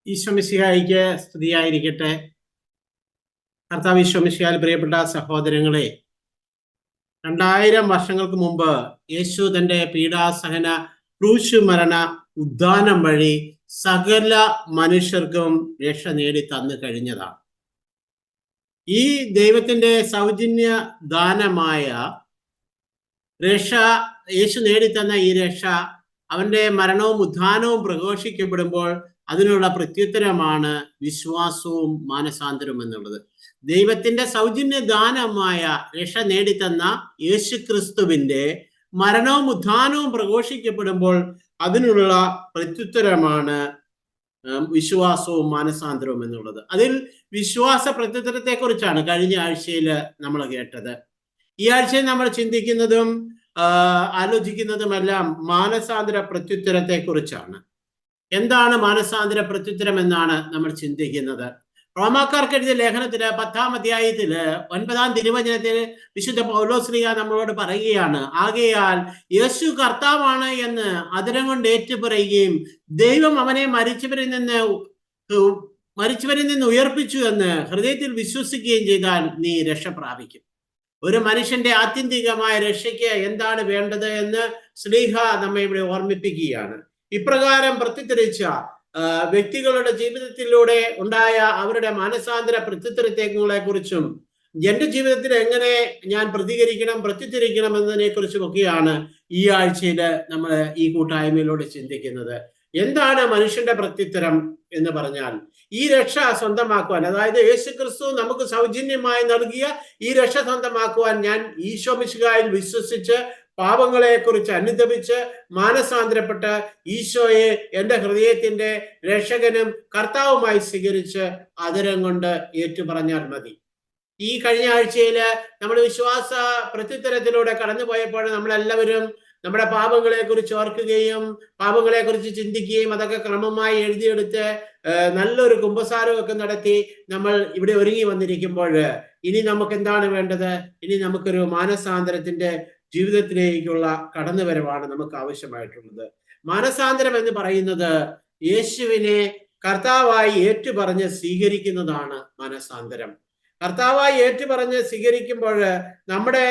ഈശോ മിശിഹായിക്ക് സ്തുതിയായിരിക്കട്ടെ. കർത്താവ് ഈശോ മിശിഹായിൽ പ്രിയപ്പെട്ട സഹോദരങ്ങളെ, 2000 വർഷങ്ങൾക്ക് മുമ്പ് യേശു തന്റെ പീഡാസഹന ക്രൂശ് മരണ ഉദ്ധാനം വഴി സകല മനുഷ്യർക്കും രക്ഷ നേടി തന്നു കഴിഞ്ഞതാണ്. ഈ ദൈവത്തിന്റെ സൗജന്യ ദാനമായ രക്ഷ, യേശു നേടിത്തന്ന ഈ രക്ഷ അവന്റെ മരണവും ഉത്ഥാനവും പ്രഘോഷിക്കപ്പെടുമ്പോൾ അതിനുള്ള പ്രത്യുത്തരമാണ് വിശ്വാസവും മാനസാന്തരവും എന്നുള്ളത്. ദൈവത്തിന്റെ സൗജന്യ ദാനമായ രക്ഷ നേടിത്തന്ന യേശു ക്രിസ്തുവിന്റെ മരണവും ഉത്ഥാനവും പ്രഘോഷിക്കപ്പെടുമ്പോൾ അതിനുള്ള പ്രത്യുത്തരമാണ് വിശ്വാസവും മാനസാന്തരവും എന്നുള്ളത്. അതിൽ വിശ്വാസ പ്രത്യുത്തരത്തെ കുറിച്ചാണ് കഴിഞ്ഞ ആഴ്ചയിൽ നമ്മൾ കേട്ടത്. ഈ ആഴ്ചയിൽ നമ്മൾ ചിന്തിക്കുന്നതും ആലോചിക്കുന്നതുമെല്ലാം മാനസാന്തര പ്രത്യുത്തരത്തെ കുറിച്ചാണ്. എന്താണ് മാനസാന്തര പ്രത്യുത്തരം എന്നാണ് നമ്മൾ ചിന്തിക്കുന്നത്. റോമാക്കാർക്ക് എഴുതിയ ലേഖനത്തില് 10-ാം അധ്യായത്തില് 9-ാം തിരുവചനത്തിൽ വിശുദ്ധ പൗലോസ്ലീഹ നമ്മളോട് പറയുകയാണ്, ആകയാൽ യേശു കർത്താവാണ് എന്ന് അതിരം കൊണ്ട് ഏറ്റുപറയുകയും ദൈവം അവനെ മരിച്ചവരിൽ നിന്ന് ഉയർപ്പിച്ചു എന്ന് ഹൃദയത്തിൽ വിശ്വസിക്കുകയും ചെയ്താൽ നീ രക്ഷ പ്രാപിക്കും. ഒരു മനുഷ്യന്റെ ആത്യന്തികമായ രക്ഷയ്ക്ക് എന്താണ് വേണ്ടത് എന്ന് ശ്ലീഹ നമ്മെ ഇവിടെ ഓർമ്മിപ്പിക്കുകയാണ്. ഇപ്രകാരം പ്രത്യുത്തരിച്ച വ്യക്തികളുടെ ജീവിതത്തിലൂടെ ഉണ്ടായ അവരുടെ മാനസാന്തര പ്രത്യുത്തരങ്ങളെ കുറിച്ചും എന്റെ ജീവിതത്തിൽ എങ്ങനെ ഞാൻ പ്രത്യുത്തരിക്കണം എന്നതിനെ കുറിച്ചും ഒക്കെയാണ് ഈ ആഴ്ചയിൽ നമ്മൾ ഈ കൂട്ടായ്മയിലൂടെ ചിന്തിക്കുന്നത്. എന്താണ് മനുഷ്യന്റെ പ്രത്യുത്തരം എന്ന് പറഞ്ഞാൽ, ഈ രക്ഷ സ്വന്തമാക്കുവാൻ, അതായത് യേശു ക്രിസ്തു നമുക്ക് സൗജന്യമായി നൽകിയ ഈ രക്ഷ സ്വന്തമാക്കുവാൻ ഞാൻ ഈശോ മിശിഹായിൽ വിശ്വസിച്ച് പാപങ്ങളെ കുറിച്ച് അനുദപിച്ച് മാനസാന്തരപ്പെട്ട് ഈശോയെ എൻ്റെ ഹൃദയത്തിന്റെ രക്ഷകനും കർത്താവുമായി സ്വീകരിച്ച് ആദരം കൊണ്ട് ഏറ്റുപറഞ്ഞാൽ മതി. ഈ കഴിഞ്ഞ ആഴ്ചയില് നമ്മൾ വിശ്വാസ പ്രത്യുത്തരത്തിലൂടെ കടന്നുപോയപ്പോൾ നമ്മളെല്ലാവരും നമ്മുടെ പാപങ്ങളെ കുറിച്ച് ഓർക്കുകയും പാപങ്ങളെ കുറിച്ച് ചിന്തിക്കുകയും അതൊക്കെ ക്രമമായി എഴുതിയെടുത്ത് നല്ലൊരു കുമ്പസാരമൊക്കെ നടത്തി നമ്മൾ ഇവിടെ ഒരുങ്ങി വന്നിരിക്കുമ്പോൾ ഇനി നമുക്ക് എന്താണ് വേണ്ടത്? ഇനി നമുക്കൊരു മാനസാന്തരത്തിന്റെ ജീവിതത്തിലേക്കുള്ള കടന്നുവരവാണ് നമുക്ക് ആവശ്യമായിട്ടുള്ളത്. മാനസാന്തരം എന്ന് പറയുന്നത് യേശുവിനെ കർത്താവായി ഏറ്റുപറഞ്ഞ് സ്വീകരിക്കുന്നതാണ് മാനസാന്തരം. കർത്താവായി ഏറ്റുപറഞ്ഞ് സ്വീകരിക്കുമ്പോൾ നമ്മുടെ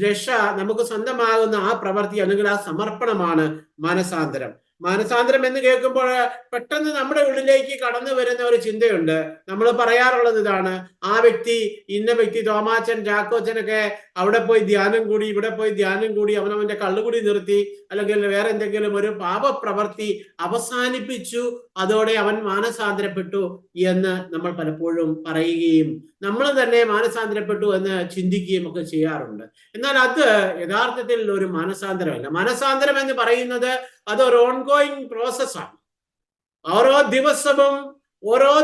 രക്ഷ നമുക്ക് സ്വന്തമാകുന്ന ആ പ്രവൃത്തി അല്ലെങ്കിൽ ആ സമർപ്പണമാണ് മാനസാന്തരം. മാനസാന്തരം എന്ന് കേൾക്കുമ്പോൾ പെട്ടെന്ന് നമ്മുടെ ഉള്ളിലേക്ക് കടന്നു വരുന്ന ഒരു ചിന്തയുണ്ട്. നമ്മൾ പറയാറുള്ളത് ഇതാണ്, ആ വ്യക്തി ഇന്ന വ്യക്തി തോമാച്ചൻ ചാക്കോച്ചനൊക്കെ അവിടെ പോയി ധ്യാനം കൂടി, ഇവിടെ പോയി ധ്യാനം കൂടി, അവനവന്റെ കള്ളുകൂടി നിർത്തി, അല്ലെങ്കിൽ വേറെ എന്തെങ്കിലും ഒരു പാപപ്രവൃത്തി അവസാനിപ്പിച്ചു, അതോടെ അവൻ മാനസാന്തരപ്പെട്ടു എന്ന് നമ്മൾ പലപ്പോഴും പറയുകയും നമ്മൾ തന്നെ മാനസാന്തരപ്പെട്ടു എന്ന് ചിന്തിക്കുകയും ഒക്കെ ചെയ്യാറുണ്ട്. എന്നാൽ അത് യഥാർത്ഥത്തിൽ ഒരു മാനസാന്തരമല്ല. മാനസാന്തരം എന്ന് പറയുന്നത് അതൊരു ഓൺഗോയിങ് പ്രോസസ്സാണ്. ഓരോ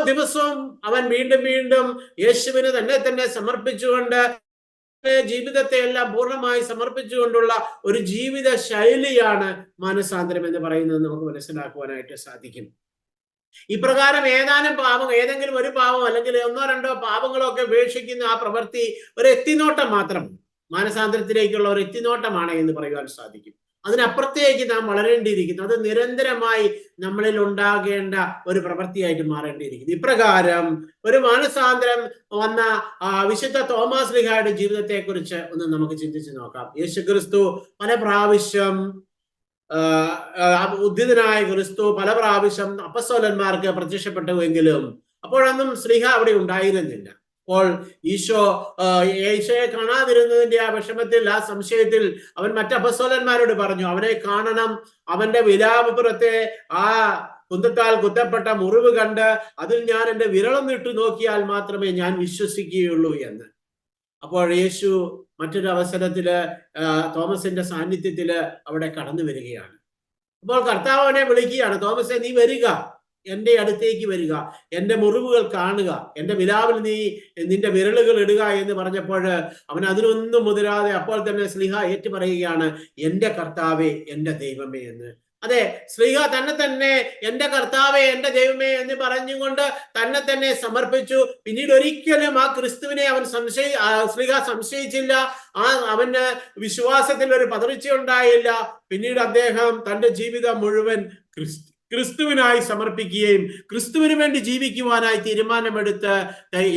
ദിവസവും അവൻ വീണ്ടും യേശുവിന് തന്നെ സമർപ്പിച്ചുകൊണ്ട് ജീവിതത്തെ എല്ലാം പൂർണ്ണമായി സമർപ്പിച്ചുകൊണ്ടുള്ള ഒരു ജീവിത ശൈലിയാണ് മാനസാന്തരം എന്ന് പറയുന്നത് നമുക്ക് മനസ്സിലാക്കുവാനായിട്ട് സാധിക്കും. ഇപ്രകാരം ഏതെങ്കിലും ഒരു പാപം അല്ലെങ്കിൽ 1-2 പാപങ്ങളോ ഒക്കെ ഉപേക്ഷിക്കുന്ന ആ പ്രവൃത്തി ഒരു എത്തിനോട്ടം മാത്രം, മാനസാന്തരത്തിലേക്കുള്ള ഒരു എത്തിനോട്ടമാണ് എന്ന് പറയുവാൻ സാധിക്കും. അതിനപ്പുറത്തേക്ക് നാം വളരേണ്ടിയിരിക്കുന്നു. അത് നിരന്തരമായി നമ്മളിൽ ഉണ്ടാകേണ്ട ഒരു പ്രവൃത്തിയായിട്ട് മാറേണ്ടിയിരിക്കുന്നു. ഇപ്രകാരം ഒരു മാനസാന്തരം വന്ന വിശുദ്ധ തോമാസ് ശ്ലീഹായുടെ ജീവിതത്തെ കുറിച്ച് ഒന്ന് നമുക്ക് ചിന്തിച്ചു നോക്കാം. യേശുക്രിസ്തു പല പ്രാവശ്യം ഉദ്ധിതനായ ക്രിസ്തു പല പ്രാവശ്യം അപ്പസ്തോലന്മാർക്ക് പ്രത്യക്ഷപ്പെട്ടുവെങ്കിലും അപ്പോഴൊന്നും ശ്ലീഹ അവിടെ ഉണ്ടായിരുന്നില്ല. അപ്പോൾ ഈശോയെ കാണാതിരുന്നതിന്റെ ആ വിഷമത്തിൽ, ആ സംശയത്തിൽ അവൻ മറ്റ് അപ്പസ്തോലന്മാരോട് പറഞ്ഞു, അവനെ കാണണം, അവന്റെ വിലാപുറത്തെ ആ കുന്തത്താൽ കുത്തപ്പെട്ട മുറിവ് കണ്ട് അതിൽ ഞാൻ എൻ്റെ വിരളൊന്നിട്ട് നോക്കിയാൽ മാത്രമേ ഞാൻ വിശ്വസിക്കുകയുള്ളൂ എന്ന്. അപ്പോൾ യേശു മറ്റൊരു അവസരത്തില് തോമസിന്റെ സാന്നിധ്യത്തില് അവിടെ കടന്നു വരികയാണ്. അപ്പോൾ കർത്താവ് അവനെ വിളിക്കുകയാണ്, തോമസേ നീ വരിക, എൻ്റെ അടുത്തേക്ക് വരിക, എൻ്റെ മുറിവുകൾ കാണുക, എൻ്റെ വിലാവിൽ നീ നിന്റെ വിരലുകൾ ഇടുക എന്ന് പറഞ്ഞപ്പോൾ അവൻ അതിനൊന്നും മുതിരാതെ അപ്പോൾ തന്നെ ശ്ലീഹ ഏറ്റുപറയുകയാണ്, എൻ്റെ കർത്താവേ എൻ്റെ ദൈവമേ എന്ന്. അതെ, ശ്ലീഹ തന്നെ എൻ്റെ കർത്താവേ എൻ്റെ ദൈവമേ എന്ന് പറഞ്ഞുകൊണ്ട് തന്നെ സമർപ്പിച്ചു. പിന്നീട് ഒരിക്കലും ആ ക്രിസ്തുവിനെ ശ്ലീഹ സംശയിച്ചില്ല. അവന് വിശ്വാസത്തിൽ ഒരു പതർച്ച ഉണ്ടായില്ല. പിന്നീട് അദ്ദേഹം തൻ്റെ ജീവിതം മുഴുവൻ ക്രിസ്തുവിനായി സമർപ്പിക്കുകയും ക്രിസ്തുവിന് വേണ്ടി ജീവിക്കുവാനായി തീരുമാനമെടുത്ത്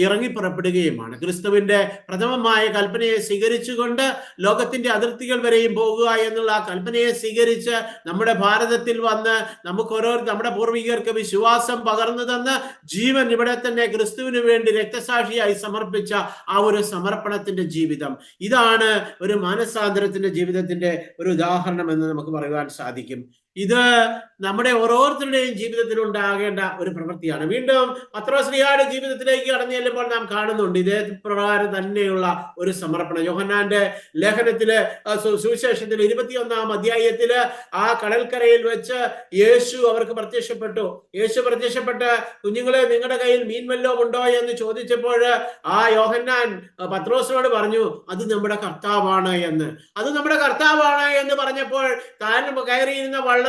ഇറങ്ങി പുറപ്പെടുകയുമാണ്. ക്രിസ്തുവിന്റെ പ്രഥമമായ കൽപ്പനയെ സ്വീകരിച്ചുകൊണ്ട് ലോകത്തിന്റെ അതിർത്തികൾ വരെയും പോകുക എന്നുള്ള ആ കൽപ്പനയെ സ്വീകരിച്ച് നമ്മുടെ ഭാരതത്തിൽ വന്ന് നമ്മുടെ പൂർവികർക്ക് വിശ്വാസം പകർന്നു തന്ന് ജീവൻ ഇവിടെ തന്നെ ക്രിസ്തുവിന് വേണ്ടി രക്തസാക്ഷിയായി സമർപ്പിച്ച ആ ഒരു സമർപ്പണത്തിന്റെ ജീവിതം, ഇതാണ് ഒരു മാനസാന്തരത്തിന്റെ ജീവിതത്തിന്റെ ഒരു ഉദാഹരണം എന്ന് നമുക്ക് പറയുവാൻ സാധിക്കും. ഇത് നമ്മുടെ ഓരോരുത്തരുടെയും ജീവിതത്തിൽ ഉണ്ടാകേണ്ട ഒരു പ്രവൃത്തിയാണ്. വീണ്ടും പത്രോസ്ലീഹായുടെ ജീവിതത്തിലേക്ക് കടന്നു ചെല്ലുമ്പോൾ നാം കാണുന്നുണ്ട് ഇതേ പ്രകാരം തന്നെയുള്ള ഒരു സമർപ്പണം. യോഹന്നാന്റെ ലേഖനത്തില് സുവിശേഷത്തിൽ 21-ാം അധ്യായത്തില് ആ കടൽക്കരയിൽ വെച്ച് യേശു അവർക്ക് പ്രത്യക്ഷപ്പെട്ടു. യേശു പ്രത്യക്ഷപ്പെട്ട്, കുഞ്ഞുങ്ങളെ നിങ്ങളുടെ കയ്യിൽ മീൻ വല്ലതും ഉണ്ടോ എന്ന് ചോദിച്ചപ്പോൾ ആ യോഹന്നാൻ പത്രോസിനോട് പറഞ്ഞു, അത് നമ്മുടെ കർത്താവാണ് എന്ന്. അത് നമ്മുടെ കർത്താവാണ് എന്ന് പറഞ്ഞപ്പോൾ താൻ കയറിയിരുന്ന വള്ളവും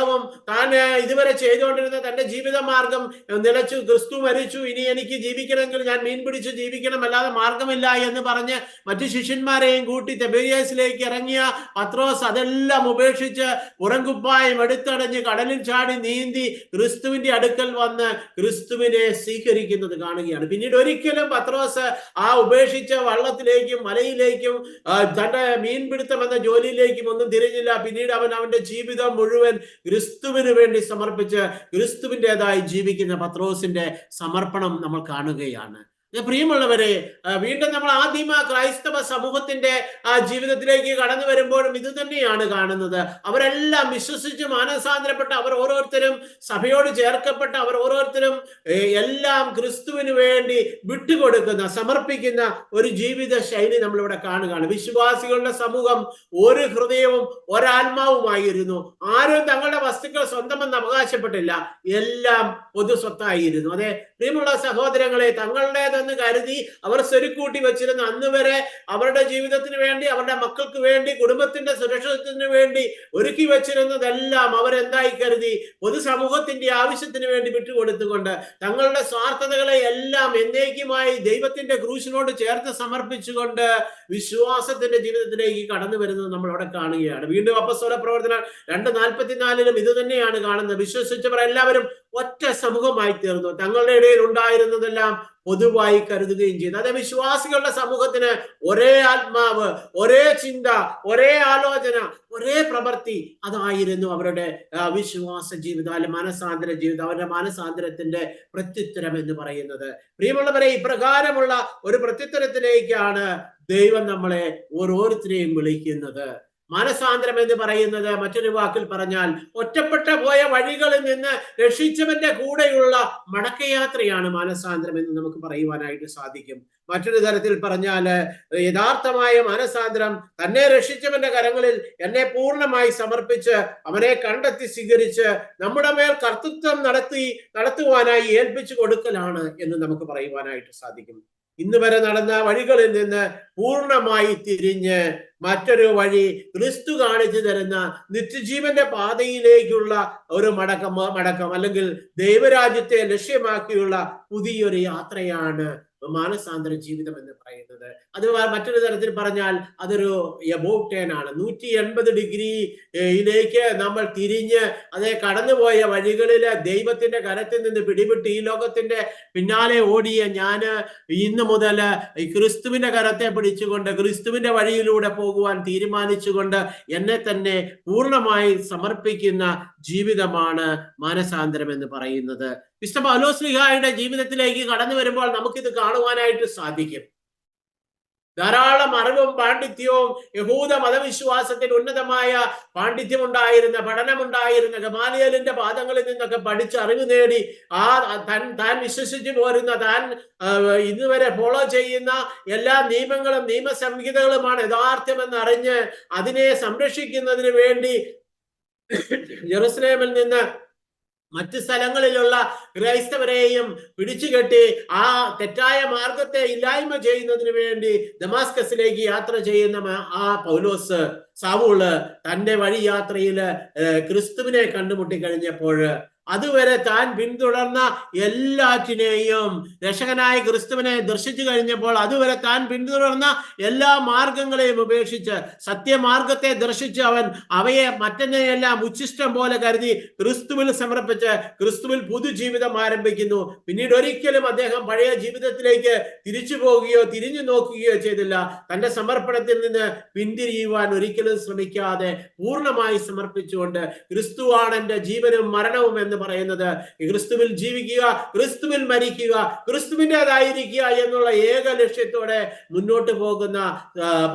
താൻ ഇതുവരെ ചെയ്തുകൊണ്ടിരുന്ന തന്റെ ജീവിത മാർഗം നിലച്ചു. ക്രിസ്തു മരിച്ചു, ഇനി എനിക്ക് ജീവിക്കണമെങ്കിൽ ഞാൻ മീൻ പിടിച്ച് ജീവിക്കണം, അല്ലാതെ മാർഗമില്ല എന്ന് പറഞ്ഞ് മറ്റു ശിഷ്യന്മാരെയും കൂട്ടി തിബേരിയാസിലേക്ക് ഇറങ്ങിയ പത്രോസ് അതെല്ലാം ഉപേക്ഷിച്ച് പുറംകുപ്പായം എടുത്തടഞ്ഞ് കടലിൽ ചാടി നീന്തി ക്രിസ്തുവിന്റെ അടുക്കൽ വന്ന് ക്രിസ്തുവിനെ സ്വീകരിക്കുന്നത് കാണുകയാണ്. പിന്നീട് ഒരിക്കലും പത്രോസ് ആ ഉപേക്ഷിച്ച വള്ളത്തിലേക്കും മലയിലേക്കും തന്റെ മീൻപിടുത്തം എന്ന ജോലിയിലേക്കും ഒന്നും തിരിഞ്ഞില്ല. പിന്നീട് അവന്റെ ജീവിതം മുഴുവൻ ക്രിസ്തുവിന് വേണ്ടി സമർപ്പിച്ച് ക്രിസ്തുവിൻ്റെതായി ജീവിക്കുന്ന പത്രോസിന്റെ സമർപ്പണം നമ്മൾ കാണുകയാണ്. പ്രിയമുള്ളവരെ, വീണ്ടും നമ്മൾ ആദിമ ക്രൈസ്തവ സമൂഹത്തിന്റെ ആ ജീവിതത്തിലേക്ക് കടന്നു വരുമ്പോഴും ഇത് തന്നെയാണ് കാണുന്നത്. അവരെല്ലാം വിശ്വസിച്ച് മാനസാന്തരപ്പെട്ട് അവർ ഓരോരുത്തരും സഭയോട് ചേർക്കപ്പെട്ട് അവർ ഓരോരുത്തരും എല്ലാം ക്രിസ്തുവിന് വേണ്ടി വിട്ടുകൊടുക്കുന്ന സമർപ്പിക്കുന്ന ഒരു ജീവിത ശൈലി നമ്മളിവിടെ കാണുകയാണ്. വിശ്വാസികളുടെ സമൂഹം ഒരു ഹൃദയവും ഒരാത്മാവുമായിരുന്നു. ആരും തങ്ങളുടെ വസ്തുക്കൾ സ്വന്തമെന്ന് അവകാശപ്പെട്ടില്ല, എല്ലാം പൊതു സ്വത്തായിരുന്നു. അതെ പ്രിയമുള്ള സഹോദരങ്ങളെ, തങ്ങളുടേതെന്ന് കരുതി അവർ സ്വരുക്കൂട്ടി വെച്ചിരുന്ന അന്ന് വരെ അവരുടെ ജീവിതത്തിന് വേണ്ടി, അവരുടെ മക്കൾക്ക് വേണ്ടി, കുടുംബത്തിന്റെ സുരക്ഷിതത്വത്തിന് വേണ്ടി ഒരുക്കി വെച്ചിരുന്നതെല്ലാം അവരെന്തായി കരുതി പൊതുസമൂഹത്തിന്റെ ആവശ്യത്തിന് വേണ്ടി വിട്ടുകൊടുത്തുകൊണ്ട് തങ്ങളുടെ സ്വാർത്ഥതകളെ എല്ലാം എന്നേക്കുമായി ദൈവത്തിന്റെ ക്രൂശിനോട് ചേർത്ത് സമർപ്പിച്ചുകൊണ്ട് വിശ്വാസത്തിന്റെ ജീവിതത്തിലേക്ക് കടന്നു വരുന്നത് നമ്മൾ അവിടെ കാണുകയാണ്. വീണ്ടും അപ്പോസ്തല പ്രവർത്തനം 2:44 ഇത് തന്നെയാണ് കാണുന്നത്. വിശ്വസിച്ചവർ എല്ലാവരും ഒറ്റ സമൂഹമായി തീർന്നു, തങ്ങളുടെ ഇടയിൽ ഉണ്ടായിരുന്നതെല്ലാം പൊതുവായി കരുതുകയും ചെയ്തു. അതെ, വിശ്വാസികളുടെ സമൂഹത്തിന് ഒരേ ആത്മാവ്, ഒരേ ചിന്ത, ഒരേ ആലോചന, ഒരേ പ്രവൃത്തി, അതായിരുന്നു അവരുടെ വിശ്വാസ ജീവിതം, അല്ലെ മാനസാന്തര ജീവിതം, അവരുടെ മാനസാന്തരത്തിന്റെ പ്രത്യുത്തരം എന്ന് പറയുന്നത്. പ്രിയമുള്ളവരെ, ഇപ്രകാരമുള്ള ഒരു പ്രത്യുത്തരത്തിലേക്കാണ് ദൈവം നമ്മളെ ഓരോരുത്തരെയും വിളിക്കുന്നത്. മാനസാന്തരം എന്ന് പറയുന്നത് മറ്റൊരു വാക്കിൽ പറഞ്ഞാൽ ഒറ്റപ്പെട്ട പോയ വഴികളിൽ നിന്ന് രക്ഷിച്ചവന്റെ കൂടെയുള്ള മടക്കയാത്രയാണ് മാനസാന്തരം എന്ന് നമുക്ക് പറയുവാനായിട്ട് സാധിക്കും. മറ്റൊരു തരത്തിൽ പറഞ്ഞാല് യഥാർത്ഥമായ മാനസാന്തരം തന്നെ രക്ഷിച്ചവന്റെ കരങ്ങളിൽ എന്നെ സമർപ്പിച്ച് അവനെ കണ്ടെത്തി സ്വീകരിച്ച് നമ്മുടെ മേൽ കർത്തൃത്വം നടത്തുവാനായി ഏൽപ്പിച്ചു കൊടുക്കലാണ് എന്ന് നമുക്ക് പറയുവാനായിട്ട് സാധിക്കും. ഇന്ന് വരെ നടന്ന വഴികളിൽ നിന്ന് പൂർണ്ണമായി തിരിഞ്ഞ് മറ്റൊരു വഴി, ക്രിസ്തു കാണിച്ചു തരുന്ന നിത്യജീവന്റെ പാതയിലേക്കുള്ള ഒരു മടക്കം അല്ലെങ്കിൽ ദൈവരാജ്യത്തെ ലക്ഷ്യമാക്കിയുള്ള പുതിയൊരു യാത്രയാണ് മാനസാന്തര ജീവിതം എന്ന് പറയുന്നത്. അത് മറ്റൊരു തരത്തിൽ പറഞ്ഞാൽ അതൊരു എബോവ് ടേൺ ആണ്. 180 ഡിഗ്രിയിലേക്ക് നമ്മൾ തിരിഞ്ഞ് അതേ കടന്നുപോയ വഴികളില് ദൈവത്തിന്റെ കരത്തിൽ നിന്ന് പിടിവിട്ട് ഈ ലോകത്തിന്റെ പിന്നാലെ ഓടിയ ഞാന് ഇന്ന് മുതൽ ക്രിസ്തുവിന്റെ കരത്തെ പിടിച്ചുകൊണ്ട് ക്രിസ്തുവിന്റെ വഴിയിലൂടെ പോകുവാൻ തീരുമാനിച്ചുകൊണ്ട് എന്നെ തന്നെ പൂർണ്ണമായി സമർപ്പിക്കുന്ന ജീവിതമാണ് മാനസാന്തരം എന്ന് പറയുന്നത്. വിശുദ്ധ പൗലോസ്ലീഹായുടെ ജീവിതത്തിലേക്ക് കടന്നു വരുമ്പോൾ നമുക്കിത് കാണുവാനായിട്ട് സാധിക്കും. ധാരാളം അറിവും പാണ്ഡിത്യവും യഹൂദ മതവിശ്വാസത്തിൽ ഉന്നതമായ പാണ്ഡിത്യമുണ്ടായിരുന്ന, പഠനമുണ്ടായിരുന്ന ഗമാലിയേലിന്റെ പാദങ്ങളിൽ നിന്നൊക്കെ പഠിച്ച് അറിവ് നേടി താൻ വിശ്വസിച്ചു പോരുന്ന, താൻ ഇതുവരെ ഫോളോ ചെയ്യുന്ന എല്ലാ നിയമങ്ങളും നിയമസംഹിതകളുമാണ് യഥാർത്ഥമെന്ന് അറിഞ്ഞ് അതിനെ സംരക്ഷിക്കുന്നതിന് വേണ്ടി ജെറുസലേമിൽ നിന്ന് മറ്റ് സ്ഥലങ്ങളിലുള്ള ക്രൈസ്തവരെയും പിടിച്ചുകെട്ടി ആ തെറ്റായ മാർഗത്തെ ഇല്ലായ്മ ചെയ്യുന്നതിന് വേണ്ടി ദമാസ്കസിലേക്ക് യാത്ര ചെയ്യുന്ന ആ പൗലോസ് സാവൂള് തന്റെ വഴി യാത്രയിൽ ക്രിസ്തുവിനെ കണ്ടുമുട്ടി കഴിഞ്ഞപ്പോൾ അതുവരെ താൻ പിന്തുടർന്ന എല്ലാറ്റിനെയും രക്ഷകനായ ക്രിസ്തുവിനെ ദർശിച്ചു കഴിഞ്ഞപ്പോൾ അതുവരെ താൻ പിന്തുടർന്ന എല്ലാ മാർഗങ്ങളെയും ഉപേക്ഷിച്ച് സത്യമാർഗത്തെ ദർശിച്ച് അവയെ മറ്റെന്നെയെല്ലാം ഉച്ഛിഷ്ടം പോലെ കരുതി ക്രിസ്തുവിൽ സമർപ്പിച്ച് ക്രിസ്തുവിൽ പുതുജീവിതം ആരംഭിക്കുന്നു. പിന്നീട് ഒരിക്കലും അദ്ദേഹം പഴയ ജീവിതത്തിലേക്ക് തിരിച്ചു പോവുകയോ തിരിഞ്ഞു നോക്കുകയോ ചെയ്തില്ല. തന്റെ സമർപ്പണത്തിൽ നിന്ന് പിന്തിരിയുവാൻ ഒരിക്കലും ശ്രമിക്കാതെ പൂർണ്ണമായി സമർപ്പിച്ചുകൊണ്ട് ക്രിസ്തുവാണ് എന്റെ ജീവനും മരണവും എന്ന് പറയുന്നത്, ക്രിസ്തുവിൽ ജീവിക്കുക, ക്രിസ്തുവിൽ മരിക്കുക, ക്രിസ്തുവിൻ്റെതായിരിക്കുക എന്നുള്ള ഏക ലക്ഷ്യത്തോടെ മുന്നോട്ട് പോകുന്ന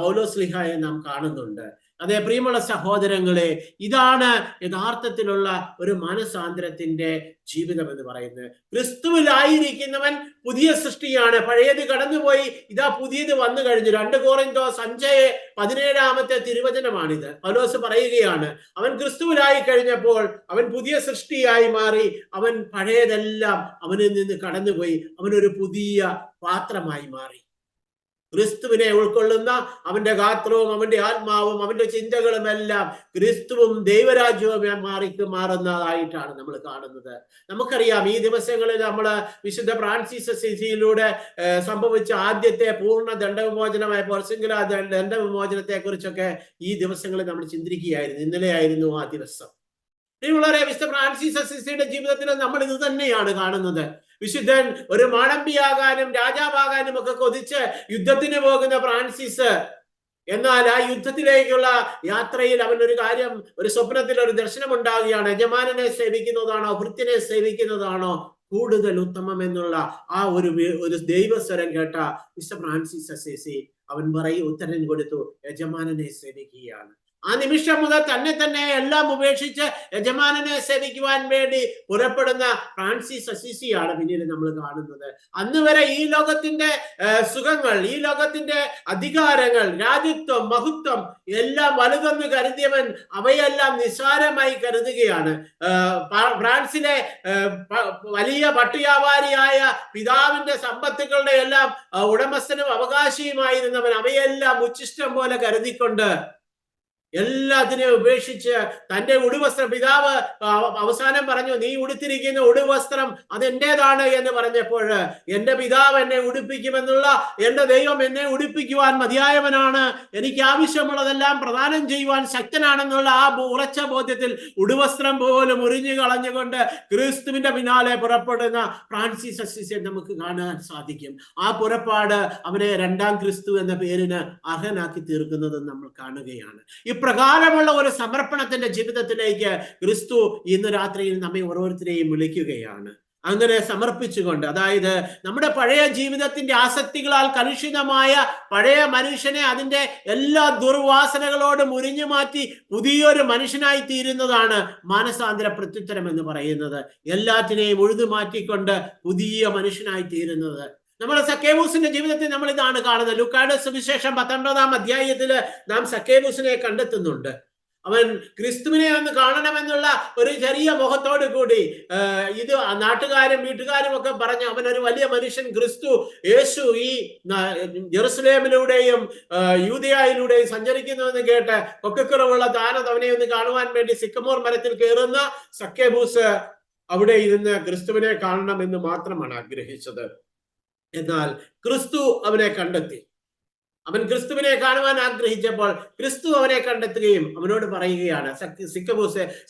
പൗലോസ്ലീഹായെ നാം കാണുന്നുണ്ട്. അതെ പ്രിയമുള്ള സഹോദരങ്ങളെ, ഇതാണ് യഥാർത്ഥത്തിലുള്ള ഒരു മാനസാന്തരത്തിന്റെ ജീവിതം എന്ന് പറയുന്നത്. ക്രിസ്തുവിലായിരിക്കുന്നവൻ പുതിയ സൃഷ്ടിയാണ്. പഴയത് കടന്നുപോയി, ഇതാ പുതിയത് വന്നു കഴിഞ്ഞു. 2 കൊറിന്തോസ് 5:17 തിരുവചനമാണിത്. പൗലോസ് പറയുകയാണ്, അവൻ ക്രിസ്തുവിലായി കഴിഞ്ഞപ്പോൾ അവൻ പുതിയ സൃഷ്ടിയായി മാറി. അവൻ പഴയതെല്ലാം അവനിൽ നിന്ന് കടന്നുപോയി. അവനൊരു പുതിയ പാത്രമായി മാറി. ക്രിസ്തുവിനെ ഉൾക്കൊള്ളുന്ന അവന്റെ ഗാത്രവും അവന്റെ ആത്മാവും അവന്റെ ചിന്തകളും എല്ലാം ക്രിസ്തുവും ദൈവരാജ്യവും മാറുന്നതായിട്ടാണ് നമ്മൾ കാണുന്നത്. നമുക്കറിയാം, ഈ ദിവസങ്ങളിൽ നമ്മൾ വിശുദ്ധ ഫ്രാൻസിസ് അസീസിയിലൂടെ സംഭവിച്ച ആദ്യത്തെ പൂർണ്ണ ദണ്ഡവിമോചനമായ പൊർസിംഗല ദണ്ഡവിമോചനത്തെ കുറിച്ചൊക്കെ ഈ ദിവസങ്ങളിൽ നമ്മൾ ചിന്തിക്കുകയായിരുന്നു. ഇന്നലെയായിരുന്നു ആ ദിവസം. വളരെ വിശുദ്ധ ഫ്രാൻസിസ് അസീസിയുടെ ജീവിതത്തിൽ നമ്മൾ ഇത് തന്നെയാണ് കാണുന്നത്. വിശുദ്ധൻ ഒരു മാടമ്പിയാകാനും രാജാവാകാനും ഒക്കെ കൊതിച്ച് യുദ്ധത്തിന് പോകുന്ന ഫ്രാൻസിസ്, എന്നാൽ ആ യുദ്ധത്തിലേക്കുള്ള യാത്രയിൽ അവൻ ഒരു സ്വപ്നത്തിൽ ഒരു ദർശനം ഉണ്ടാവുകയാണ്. യജമാനനെ സേവിക്കുന്നതാണോ ഭൃത്യനെ സേവിക്കുന്നതാണോ കൂടുതൽ ഉത്തമം എന്നുള്ള ആ ഒരു ദൈവസ്വരം കേട്ട വിശുദ്ധ ഫ്രാൻസിസ് അസീസി അവൻ ഉത്തരം കൊടുത്തു, യജമാനനെ സേവിക്കുകയാണ്. ആ നിമിഷം മുതൽ തന്നെ എല്ലാം ഉപേക്ഷിച്ച് യജമാനനെ സേവിക്കുവാൻ വേണ്ടി പുറപ്പെടുന്ന ഫ്രാൻസിസ് അസീസിയാണ് പിന്നീട് നമ്മൾ കാണുന്നത്. അന്ന് വരെ ഈ ലോകത്തിന്റെ സുഖങ്ങൾ, ഈ ലോകത്തിന്റെ അധികാരങ്ങൾ, രാജ്യത്വം, മഹത്വം എല്ലാം വലുതെന്ന് കരുതിയവൻ അവയെല്ലാം നിസ്സാരമായി കരുതുകയാണ്. ഫ്രാൻസിലെ വലിയ പട്ടുവ്യാപാരിയായ പിതാവിന്റെ സമ്പത്തുക്കളുടെ എല്ലാം ഉടമസ്ഥനും അവകാശിയുമായിരുന്നവൻ അവയെല്ലാം ഉച്ഛിഷ്ടം പോലെ കരുതിക്കൊണ്ട് എല്ലാത്തിനെയും ഉപേക്ഷിച്ച് തന്റെ ഉടുവസ്ത്രം, പിതാവ് അവസാനം പറഞ്ഞു, നീ ഉടുത്തിരിക്കുന്ന ഉടുവസ്ത്രം അതെന്റേതാണ് എന്ന് പറഞ്ഞപ്പോൾ, എന്റെ പിതാവ് എന്നെ ഉടുപ്പിക്കുമെന്നുള്ള, എന്റെ ദൈവം എന്നെ ഉടുപ്പിക്കുവാൻ മതിയായവനാണ്, എനിക്ക് ആവശ്യമുള്ളതെല്ലാം പ്രദാനം ചെയ്യുവാൻ ശക്തനാണെന്നുള്ള ആ ഉറച്ച ബോധ്യത്തിൽ ഉടുവസ്ത്രം പോലും ഉരിഞ്ഞു കളഞ്ഞുകൊണ്ട് ക്രിസ്തുവിന്റെ പിന്നാലെ പുറപ്പെടുന്ന ഫ്രാൻസിസ് അസീസിയെ നമുക്ക് കാണാൻ സാധിക്കും. ആ പുറപ്പാട് അവനെ 2ാം ക്രിസ്തു എന്ന പേരിന് അർഹനാക്കി തീർക്കുന്നത് നമ്മൾ കാണുകയാണ്. പ്രകാരമുള്ള ഒരു സമർപ്പണത്തിന്റെ ജീവിതത്തിലേക്ക് ക്രിസ്തു ഇന്ന് രാത്രിയിൽ നമ്മെ ഓരോരുത്തരെയും വിളിക്കുകയാണ്. അങ്ങനെ സമർപ്പിച്ചുകൊണ്ട്, അതായത് നമ്മുടെ പഴയ ജീവിതത്തിന്റെ ആസക്തികളാൽ കലുഷിതമായ പഴയ മനുഷ്യനെ അതിന്റെ എല്ലാ ദുർവാസനകളോടും ഉരിഞ്ഞു മാറ്റി പുതിയൊരു മനുഷ്യനായി തീരുന്നതാണ് മാനസാന്തര പ്രത്യുത്തരം എന്ന് പറയുന്നത്. എല്ലാറ്റിനെയും ഉഴുതു മാറ്റിക്കൊണ്ട് പുതിയ മനുഷ്യനായി തീരുന്നത്. നമ്മുടെ സക്കേവൂസിന്റെ ജീവിതത്തിൽ നമ്മൾ ഇതാണ് കാണുന്നത്. ലൂക്കായുടെ സുവിശേഷം 19-ാം അധ്യായത്തിൽ നാം സക്കേവൂസിനെ കണ്ടെത്തുന്നുണ്ട്. അവൻ ക്രിസ്തുവിനെ ഒന്ന് കാണണമെന്നുള്ള ഒരു ചെറിയ മുഖത്തോടു കൂടി ഇത് നാട്ടുകാരും വീട്ടുകാരും ഒക്കെ പറഞ്ഞു, അവനൊരു വലിയ മനുഷ്യൻ, ക്രിസ്തു യേശു ഈ ജെറുസലേമിലൂടെയും യൂദയായിലൂടെയും സഞ്ചരിക്കുന്നുവെന്ന് കേട്ട് കൊക്കക്കുറവുള്ള താനത് അവനെ ഒന്ന് കാണുവാൻ വേണ്ടി സിക്കമോർ മരത്തിൽ കയറുന്ന സക്കേവൂസ് അവിടെ ഇരുന്ന് ക്രിസ്തുവിനെ കാണണമെന്ന് മാത്രമാണ് ആഗ്രഹിച്ചത്. എന്നാൽ ക്രിസ്തു അവനെ കണ്ടെത്തി. അവൻ ക്രിസ്തുവിനെ കാണുവാൻ ആഗ്രഹിച്ചപ്പോൾ ക്രിസ്തു അവനെ കണ്ടെത്തുകയും അവനോട് പറയുകയാണ്,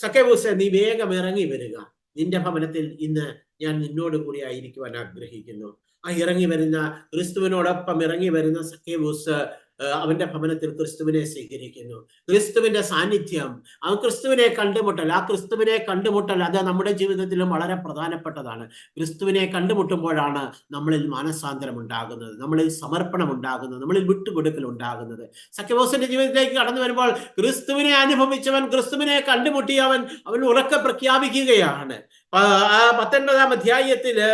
സക്കേവൂസേ, നീ വേഗം ഇറങ്ങി വരിക, നിന്റെ ഭവനത്തിൽ ഇന്ന് ഞാൻ നിന്നോട് കൂടി ആയിരിക്കുവാൻ ആഗ്രഹിക്കുന്നു. ആ ഇറങ്ങി വരുന്ന ക്രിസ്തുവിനോടൊപ്പം ഇറങ്ങി വരുന്ന സക്കേവൂസ് അവന്റെ ഭവനത്തിൽ ക്രിസ്തുവിനെ സ്വീകരിക്കുന്നു. ക്രിസ്തുവിന്റെ സാന്നിധ്യം, ആ ക്രിസ്തുവിനെ കണ്ടുമുട്ടൽ അത് നമ്മുടെ ജീവിതത്തിലും വളരെ പ്രധാനപ്പെട്ടതാണ്. ക്രിസ്തുവിനെ കണ്ടുമുട്ടുമ്പോഴാണ് നമ്മളിൽ മാനസാന്തരം ഉണ്ടാകുന്നത്, നമ്മളിൽ സമർപ്പണം ഉണ്ടാകുന്നത്, നമ്മളിൽ വിട്ടുകൊടുക്കൽ ഉണ്ടാകുന്നത്. സക്കേവൂസിന്റെ ജീവിതത്തിലേക്ക് കടന്നു വരുമ്പോൾ ക്രിസ്തുവിനെ അനുഭവിച്ചവൻ, ക്രിസ്തുവിനെ കണ്ടുമുട്ടിയവൻ അവൻ ഉറക്കെ പ്രഖ്യാപിക്കുകയാണ്. 19-ാം അധ്യായത്തില്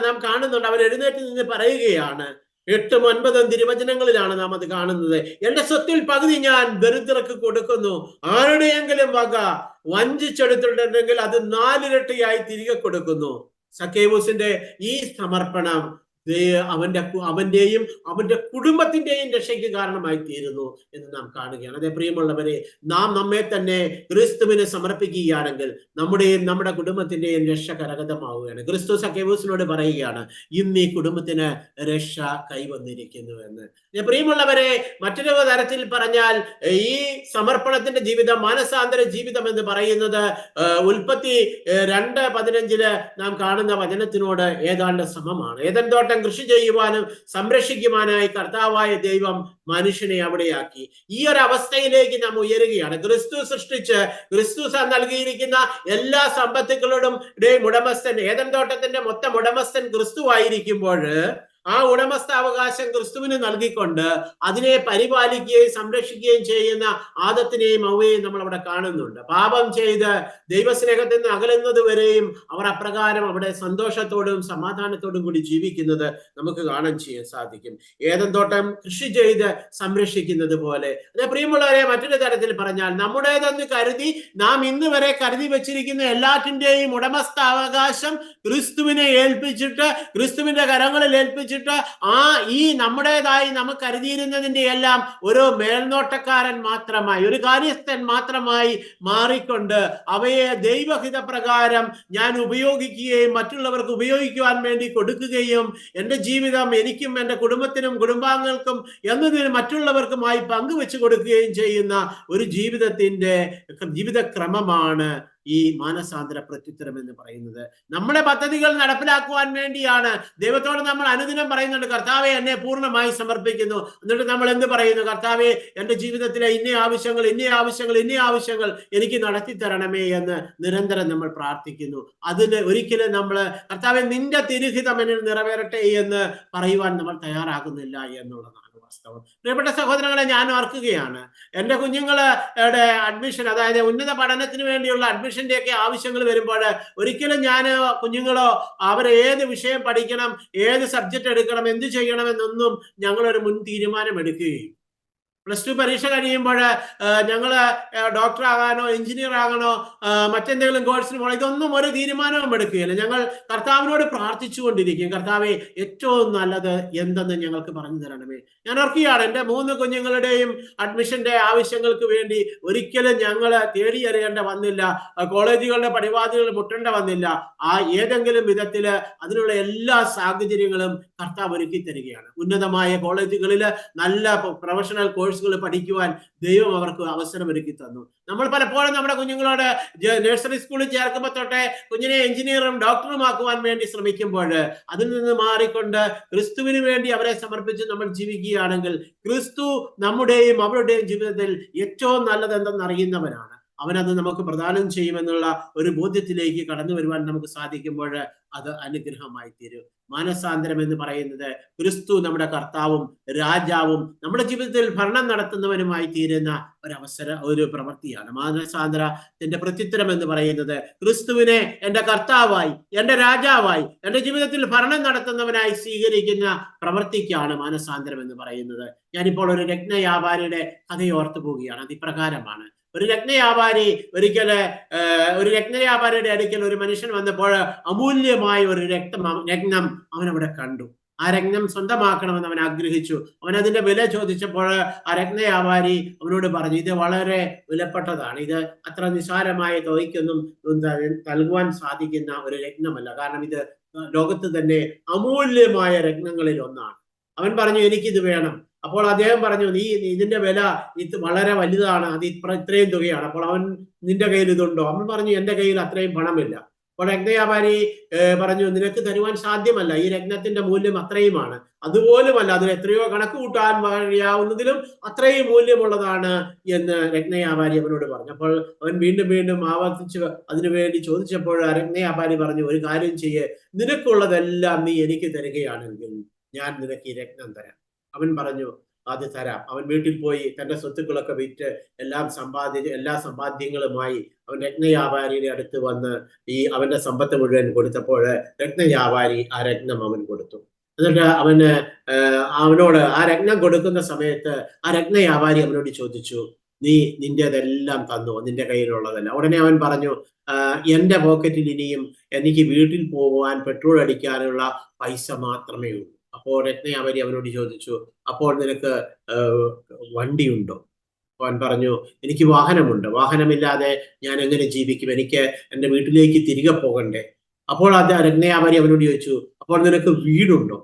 നാം കാണുന്നുണ്ട്, അവൻ എഴുന്നേറ്റ് നിന്ന് പറയുകയാണ്. 8, 9 തിരുവചനങ്ങളിലാണ് നാം അത് കാണുന്നത്. എന്റെ സ്വത്തിൽ പകുതി ഞാൻ ദരിദ്രർക്ക് കൊടുക്കുന്നു, ആരുടെയെങ്കിലും വക വഞ്ചിച്ചെടുത്തിട്ടുണ്ടെങ്കിൽ അത് 4 ഇരട്ടിയായി തിരികെ കൊടുക്കുന്നു. സക്കേവൂസിന്റെ ഈ സമർപ്പണം അവന്റെയും അവന്റെ കുടുംബത്തിന്റെയും രക്ഷയ്ക്ക് കാരണമായി തീരുന്നു എന്ന് നാം കാണുകയാണ്. അതേ പ്രിയമുള്ളവരെ, നാം നമ്മെ തന്നെ ക്രിസ്തുവിന് സമർപ്പിക്കുകയാണെങ്കിൽ നമ്മുടെ കുടുംബത്തിന്റെയും രക്ഷ കരഗതമാവുകയാണ്. ക്രിസ്തു സക്കേവൂസിനോട് പറയുകയാണ്, ഇന്ന് ഈ കുടുംബത്തിന് രക്ഷ കൈവന്നിരിക്കുന്നു എന്ന്. പ്രിയമുള്ളവരെ, മറ്റൊരു തരത്തിൽ പറഞ്ഞാൽ ഈ സമർപ്പണത്തിന്റെ ജീവിതം, മാനസാന്തര ജീവിതം എന്ന് പറയുന്നത് ഉൽപ്പത്തി 2:15 നാം കാണുന്ന വചനത്തിനോട് ഏതാണ്ട് സമമാണ്. ഏദൻ തോട്ടം കൃഷി ചെയ്യുവാനും സംരക്ഷിക്കുവാനായി കർത്താവായ ദൈവം മനുഷ്യനെ അവിടെയാക്കി. ഈ ഒരു അവസ്ഥയിലേക്ക് നാം ഉയരുകയാണ്. ക്രിസ്തു സൃഷ്ടിച്ച് ക്രിസ്തു നൽകിയിരിക്കുന്ന എല്ലാ സമ്പത്തുക്കളുടെയും ഉടമസ്ഥൻ, ഏദൻ തോട്ടത്തിന്റെ മൊത്തം ഉടമസ്ഥൻ ക്രിസ്തു ആയിരിക്കുമ്പോൾ ആ ഉടമസ്ഥാവകാശം ക്രിസ്തുവിന് നൽകിക്കൊണ്ട് അതിനെ പരിപാലിക്കുകയും സംരക്ഷിക്കുകയും ചെയ്യുന്ന ആദത്തിനെയും ഹവ്വയെയും നമ്മൾ അവിടെ കാണുന്നുണ്ട്. പാപം ചെയ്ത് ദൈവസ്നേഹത്തിൽ നിന്ന് അകലുന്നത് വരെയും അവർ അപ്രകാരം അവിടെ സന്തോഷത്തോടും സമാധാനത്തോടും കൂടി ജീവിക്കുന്നത് നമുക്ക് കാണാൻ സാധിക്കും. ഏദൻ തോട്ടം കൃഷി ചെയ്ത് സംരക്ഷിക്കുന്നത് പോലെ. അതേ പ്രിയമുള്ളവരെ, മറ്റൊരു തരത്തിൽ പറഞ്ഞാൽ നമ്മുടേതെന്ന് കരുതി നാം ഇന്ന് വരെ കരുതി വെച്ചിരിക്കുന്ന എല്ലാറ്റിന്റെയും ഉടമസ്ഥാവകാശം ക്രിസ്തുവിനെ ഏൽപ്പിച്ചിട്ട്, ക്രിസ്തുവിന്റെ കരങ്ങളിൽ ഏൽപ്പിച്ചിട്ട് ഈ നമ്മുടേതായി നമുക്ക് കരുതിയിരുന്നതിന്റെ എല്ലാം ഒരു മേൽനോട്ടക്കാരൻ മാത്രമായി, ഒരു കാര്യസ്ഥൻ മാത്രമായി മാറിക്കൊണ്ട് അവയെ ദൈവഹിത പ്രകാരം ഞാൻ ഉപയോഗിക്കുകയും മറ്റുള്ളവർക്ക് ഉപയോഗിക്കുവാൻ വേണ്ടി കൊടുക്കുകയും എൻ്റെ ജീവിതം എനിക്കും എൻ്റെ കുടുംബത്തിനും കുടുംബാംഗങ്ങൾക്കും എന്നതിന് മറ്റുള്ളവർക്കുമായി പങ്കുവെച്ചു കൊടുക്കുകയും ചെയ്യുന്ന ഒരു ജീവിതക്രമമാണ് ഈ മാനസാന്തര പ്രത്യുത്തരം എന്ന് പറയുന്നത്. നമ്മുടെ പദ്ധതികൾ നടപ്പിലാക്കുവാൻ വേണ്ടിയാണ് ദൈവത്തോട് നമ്മൾ അനുദിനം പറയുന്നുണ്ട്, കർത്താവെ എന്നെ പൂർണ്ണമായി സമർപ്പിക്കുന്നു. എന്നിട്ട് നമ്മൾ എന്ത് പറയുന്നു? കർത്താവെ, എൻ്റെ ജീവിതത്തിലെ ഇന്ന ആവശ്യങ്ങൾ എനിക്ക് നടത്തി തരണമേ എന്ന് നിരന്തരം നമ്മൾ പ്രാർത്ഥിക്കുന്നു. അതിന് ഒരിക്കലും നമ്മൾ കർത്താവെ നിന്റെ തിരുഹിതം എന്നിൽ നിറവേറട്ടെ എന്ന് പറയുവാൻ നമ്മൾ തയ്യാറാകുന്നില്ല എന്നുള്ളതാണ് വാസ്തവം. പ്രിയപ്പെട്ട സഹോദരങ്ങളെ, ഞാൻ ഓർക്കുകയാണ്, എൻ്റെ കുഞ്ഞുങ്ങളുടെ അഡ്മിഷൻ, അതായത് ഉന്നത പഠനത്തിന് വേണ്ടിയുള്ള അഡ്മിഷന്റെ ഒക്കെ ആവശ്യങ്ങൾ വരുമ്പോൾ ഒരിക്കലും ഞാൻ കുഞ്ഞുങ്ങളോ അവർ ഏത് വിഷയം പഠിക്കണം, ഏത് സബ്ജക്ട് എടുക്കണം, എന്ത് ചെയ്യണമെന്നൊന്നും ഞങ്ങളൊരു മുൻ തീരുമാനം എടുക്കുകയും +2 പരീക്ഷ കഴിയുമ്പോൾ ഞങ്ങൾ ഡോക്ടർ ആകാനോ എഞ്ചിനീയർ ആകണോ മറ്റെന്തെങ്കിലും കോഴ്സിന് പോകണം, ഇതൊന്നും ഒരു തീരുമാനവും എടുക്കുകയില്ല. ഞങ്ങൾ കർത്താവിനോട് പ്രാർത്ഥിച്ചുകൊണ്ടിരിക്കും, കർത്താവെ ഏറ്റവും നല്ലത് എന്തെന്ന് ഞങ്ങൾക്ക് പറഞ്ഞു തരണമേ. ഞാൻ ഓർക്കുകയാണ്, എൻ്റെ 3 കുഞ്ഞുങ്ങളുടെയും അഡ്മിഷന്റെ ആവശ്യങ്ങൾക്ക് വേണ്ടി ഒരിക്കലും ഞങ്ങൾ തേടിയറിയേണ്ട വന്നില്ല, കോളേജുകളുടെ പടിവാതിലുകൾ മുട്ടേണ്ട വന്നില്ല. ഏതെങ്കിലും വിധത്തിൽ അതിനുള്ള എല്ലാ സാഹചര്യങ്ങളും കർത്താവ് ഒരുക്കി തരികയാണ്. ഉന്നതമായ കോളേജുകളിൽ നല്ല പ്രൊഫഷണൽ കോഴ്സുകൾ പഠിക്കുവാൻ ദൈവം അവർക്ക് അവസരം ഒരുക്കി തന്നു. നമ്മൾ പലപ്പോഴും നമ്മുടെ കുഞ്ഞുങ്ങളോട് നഴ്സറി സ്കൂളിൽ ചേർക്കുമ്പോൾ തൊട്ടേ കുഞ്ഞിനെ എഞ്ചിനീയറും ഡോക്ടറും ആക്കുവാൻ വേണ്ടി ശ്രമിക്കുമ്പോൾ അതിൽ നിന്ന് മാറിക്കൊണ്ട് ക്രിസ്തുവിന് വേണ്ടി അവരെ സമർപ്പിച്ച് നമ്മൾ ജീവിക്കുകയാണെങ്കിൽ ക്രിസ്തു നമ്മുടെയും അവരുടെയും ജീവിതത്തിൽ ഏറ്റവും നല്ലത് എന്തെന്ന് അറിയുന്നവനാണ്. അവനത് നമുക്ക് പ്രദാനം ചെയ്യുമെന്നുള്ള ഒരു ബോധ്യത്തിലേക്ക് കടന്നു വരുവാൻ നമുക്ക് സാധിക്കുമ്പോൾ അത് അനുഗ്രഹമായി തീരും. മാനസാന്തരം എന്ന് പറയുന്നത് ക്രിസ്തു നമ്മുടെ കർത്താവും രാജാവും നമ്മുടെ ജീവിതത്തിൽ ഭരണം നടത്തുന്നവനുമായി തീരുന്ന ഒരു പ്രവൃത്തിയാണ്. മാനസാന്തരത്തിന്റെ പ്രത്യുത്തരം എന്ന് പറയുന്നത് ക്രിസ്തുവിനെ എൻ്റെ കർത്താവായി, എൻ്റെ രാജാവായി, എൻ്റെ ജീവിതത്തിൽ ഭരണം നടത്തുന്നവനായി സ്വീകരിക്കുന്ന പ്രവൃത്തിക്കാണ് മാനസാന്തരം എന്ന് പറയുന്നത്. ഞാനിപ്പോൾ ഒരു രത്നവ്യാപാരിയുടെ കഥയോർത്തു പോവുകയാണ്. അത് ഇപ്രകാരമാണ്. ഒരു രത്നവ്യാപാരിയുടെ അടുക്കൽ ഒരു മനുഷ്യൻ വന്നപ്പോൾ അമൂല്യമായ ഒരു രത്നം അവൻ അവിടെ കണ്ടു. ആ രത്നം സ്വന്തമാക്കണമെന്ന് അവൻ ആഗ്രഹിച്ചു. അവൻ അതിന്റെ വില ചോദിച്ചപ്പോൾ ആ രത്നവ്യാപാരി അവനോട് പറഞ്ഞു, ഇത് വളരെ വിലപ്പെട്ടതാണ്, ഇത് അത്ര നിസ്സാരമായ തുകയ്ക്കൊന്നും നൽകുവാൻ സാധിക്കുന്ന ഒരു രത്നമല്ല, കാരണം ഇത് ലോകത്ത് തന്നെ അമൂല്യമായ രത്നങ്ങളിൽ ഒന്നാണ്. അവൻ പറഞ്ഞു, എനിക്കിത് വേണം. അപ്പോൾ അദ്ദേഹം പറഞ്ഞു, നീ ഇതിന്റെ വില ഇത് വളരെ വലുതാണ്, അത് ഇത്രയും തുകയാണ്. അപ്പോൾ നിന്റെ കയ്യിൽ ഇതുണ്ടോ? അവൻ പറഞ്ഞു, എൻ്റെ കയ്യിൽ അത്രയും പണമില്ല. അപ്പോൾ രത്നവ്യാപാരി പറഞ്ഞു, നിനക്ക് തരുവാൻ സാധ്യമല്ല, ഈ രത്നത്തിന്റെ മൂല്യം അത്രയുമാണ്, അതുപോലുമല്ല അതിന് എത്രയോ കണക്ക് കൂട്ടാൻ കഴിയാവുന്നതിലും അത്രയും മൂല്യമുള്ളതാണ് എന്ന് രത്നവ്യാപാരി അവനോട് പറഞ്ഞു. അപ്പോൾ അവൻ വീണ്ടും ആവർത്തിച്ച് അതിനുവേണ്ടി ചോദിച്ചപ്പോൾ രത്നവ്യാപാരി പറഞ്ഞു, ഒരു കാര്യം ചെയ്യേ, നിനക്കുള്ളതെല്ലാം നീ എനിക്ക് തരികയാണെങ്കിൽ ഞാൻ നിനക്ക് ഈ രത്നം തരാം. അവൻ പറഞ്ഞു, അത് തരാം. അവൻ വീട്ടിൽ പോയി തന്റെ സ്വത്തുക്കളൊക്കെ വിറ്റ് എല്ലാ സമ്പാദ്യങ്ങളുമായി അവൻ രത്നവ്യാപാരിയുടെ അടുത്ത് വന്ന് അവന്റെ സമ്പത്ത് മുഴുവൻ കൊടുത്തപ്പോൾ രത്നവ്യാപാരി ആ രത്നം അവൻ കൊടുത്തു. എന്നിട്ട് അവനോട് ആ രത്നം കൊടുക്കുന്ന സമയത്ത് ആ രത്നവ്യാപാരി അവനോട് ചോദിച്ചു, നീ നിന്റേതെല്ലാം തന്നു, നിന്റെ കയ്യിലുള്ളതല്ല? ഉടനെ അവൻ പറഞ്ഞു, എൻ്റെ പോക്കറ്റിൽ ഇനിയും എനിക്ക് വീട്ടിൽ പോകുവാൻ പെട്രോൾ അടിക്കാനുള്ള പൈസ മാത്രമേ ഉള്ളൂ. അപ്പോൾ രത്നയാവരി അവനോട് ചോദിച്ചു, അപ്പോൾ നിനക്ക് വണ്ടിയുണ്ടോ? അവൻ പറഞ്ഞു, എനിക്ക് വാഹനമുണ്ട്, വാഹനമില്ലാതെ ഞാൻ എങ്ങനെ ജീവിക്കും, എനിക്ക് എൻ്റെ വീട്ടിലേക്ക് തിരികെ പോകണ്ടേ. അപ്പോൾ അത് രത്നയാവരി അവനോട് ചോദിച്ചു, അപ്പോൾ നിനക്ക് വീടുണ്ടോ?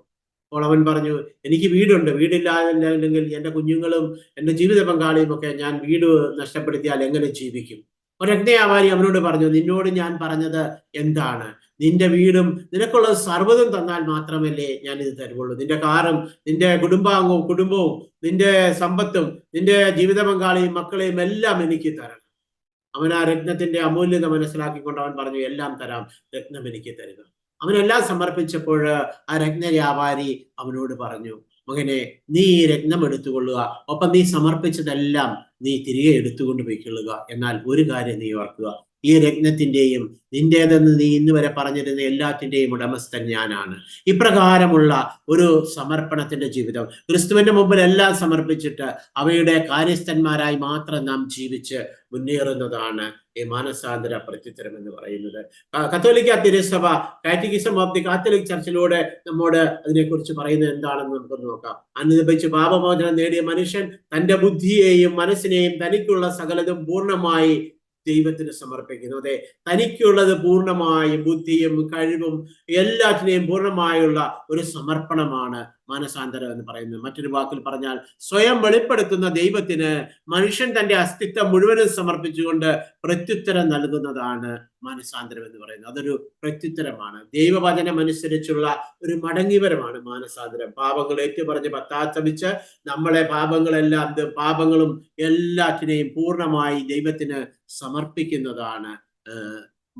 അപ്പോൾ അവൻ പറഞ്ഞു, എനിക്ക് വീടുണ്ട്, വീടില്ലാതില്ലെങ്കിൽ എൻ്റെ കുഞ്ഞുങ്ങളും എൻ്റെ ജീവിത പങ്കാളിയും ഒക്കെ ഞാൻ വീട് നഷ്ടപ്പെടുത്തിയാൽ എങ്ങനെ ജീവിക്കും? അപ്പോൾ രത്നയാവാരി അവനോട് പറഞ്ഞു, നിന്നോട് ഞാൻ പറഞ്ഞത് എന്താണ്? നിന്റെ വീടും നിനക്കുള്ള സർവ്വതും തന്നാൽ മാത്രമല്ലേ ഞാൻ ഇത് തരുവുള്ളൂ. നിന്റെ കാറും നിന്റെ കുടുംബവും നിന്റെ സമ്പത്തും നിന്റെ ജീവിത പങ്കാളിയും മക്കളെയും എല്ലാം എനിക്ക് തരണം. അവൻ ആ രത്നത്തിന്റെ അമൂല്യത മനസ്സിലാക്കിക്കൊണ്ട് അവൻ പറഞ്ഞു, എല്ലാം തരാം, രത്നം എനിക്ക് തരുക. അവനെല്ലാം സമർപ്പിച്ചപ്പോൾ ആ രത്ന വ്യാപാരി അവനോട് പറഞ്ഞു, മകനെ, നീ ഈ രത്നം എടുത്തുകൊള്ളുക, ഒപ്പം നീ സമർപ്പിച്ചതെല്ലാം നീ തിരികെ എടുത്തുകൊണ്ട് പോയിക്കൊള്ളുക. എന്നാൽ ഒരു കാര്യം നീ ഓർക്കുക, ഈ രത്നത്തിന്റെയും നിന്റേതെന്ന് നീ ഇന്ന് വരെ പറഞ്ഞിരുന്ന എല്ലാത്തിന്റെയും ഉടമസ്ഥൻ ഞാനാണ്. ഇപ്രകാരമുള്ള ഒരു സമർപ്പണത്തിന്റെ ജീവിതം, ക്രിസ്തുവിന്റെ മുമ്പിൽ എല്ലാം സമർപ്പിച്ചിട്ട് അവയുടെ കാര്യസ്ഥന്മാരായി മാത്രം നാം ജീവിച്ച് മുന്നേറുന്നതാണ് ഈ മാനസാന്തര പ്രത്യുത്തരം എന്ന് പറയുന്നത്. കത്തോലിക്ക തിരുസഭ കാറ്റഗിസം ഓഫ് ദി കാത്തലിക് ചർച്ചിലൂടെ നമ്മോട് അതിനെക്കുറിച്ച് പറയുന്നത് എന്താണെന്ന് നമുക്കൊന്ന് നോക്കാം. അനുദപിച്ച് പാപമോചനം നേടിയ മനുഷ്യൻ തന്റെ ബുദ്ധിയെയും മനസ്സിനെയും തനിക്കുള്ള സകലതും പൂർണ്ണമായി ദൈവത്തിന് സമർപ്പിക്കുന്നു. അതെ, തനിക്കുള്ളത് പൂർണ്ണമായും ബുദ്ധിയും കഴിവും എല്ലാറ്റിനെയും പൂർണ്ണമായുള്ള ഒരു സമർപ്പണമാണ് മാനസാന്തരം എന്ന് പറയുന്നത്. മറ്റൊരു വാക്കിൽ പറഞ്ഞാൽ, സ്വയം വെളിപ്പെടുത്തുന്ന ദൈവത്തിന് മനുഷ്യൻ തന്റെ അസ്തിത്വം മുഴുവനും സമർപ്പിച്ചുകൊണ്ട് പ്രത്യുത്തരം നൽകുന്നതാണ് മാനസാന്തരം എന്ന് പറയുന്നത്. അതൊരു പ്രത്യുത്തരമാണ്, ദൈവവചനം അനുസരിച്ചുള്ള ഒരു മടങ്ങിവരമാണ് മാനസാന്തരം. പാപങ്ങൾ ഏറ്റുപറഞ്ഞ് പശ്ചാത്തപിച്ച് നമ്മളെ പാപങ്ങളും എല്ലാറ്റിനെയും പൂർണ്ണമായി ദൈവത്തിന് സമർപ്പിക്കുന്നതാണ്